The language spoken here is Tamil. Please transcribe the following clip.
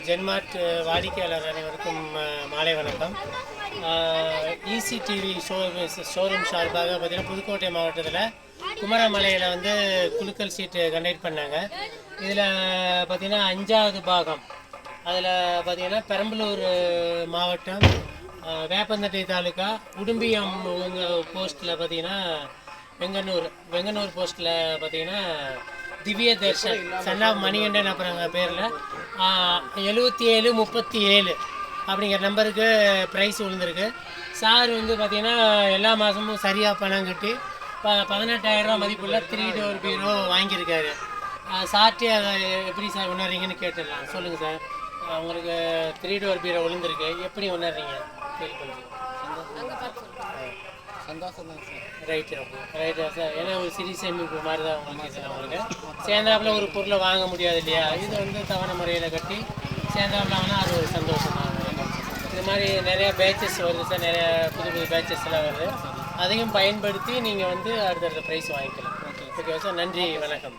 ஜென்மார்ட் வாடிக்கையாளர் அனைவருக்கும் மாலை வணக்கம். ஈசி டிவி ஷோரூம் சார்பாக பார்த்திங்கன்னா புதுக்கோட்டை மாவட்டத்தில் குமரமலையில் வந்து குலுக்கல் சீட்டு கண்டக்ட் பண்ணாங்க. இதில் பார்த்திங்கன்னா 5வது பாகம். அதில் பார்த்திங்கன்னா பெரம்பலூர் மாவட்டம் வேப்பந்தட்டை தாலுக்கா உடும்பியம் போஸ்ட்டில் பார்த்திங்கன்னா வெங்கனூர் போஸ்ட்டில் பார்த்திங்கன்னா திவ்ய தர்ஷன் சன்னா மணிகண்டன் அப்புறம் பேரில் 7737 அப்படிங்கிற நம்பருக்கு ப்ரைஸ் விழுந்திருக்கு. சார் வந்து பார்த்திங்கன்னா எல்லா மாதமும் சரியாக பணம் கட்டி 18,000 மதிப்புள்ள 3 டோர் பீரோ வாங்கியிருக்காரு. சார்ட்டே அதை எப்படி சார் உணர்றீங்கன்னு கேட்டுடலாம். சொல்லுங்கள் சார், உங்களுக்கு 3 டோர் பீரோ விழுந்திருக்கு, எப்படி உணர்றீங்க? ஃபீல் பண்ணுறீங்க? சந்தோஷம் தான் சார். ரைட்டா சார். ஏன்னா ஒரு சிறிய சேமிப்பு மாதிரி தான் உங்களுக்கு சேர்ந்தாப்புல ஒரு பொருளை வாங்க முடியாது இல்லையா? இது வந்து தவணை முறையில் கட்டி சேர்ந்தாப்புல வாங்கினா அது ஒரு சந்தோஷம் தான். இது மாதிரி நிறையா பேச்சஸ் வருது சார், நிறையா புது பேச்சஸ் எல்லாம் வருது. அதையும் பயன்படுத்தி நீங்கள் வந்து அடுத்தடுத்த ப்ரைஸ் வாங்கிக்கலாம். ஓகே சார், நன்றி, வணக்கம்.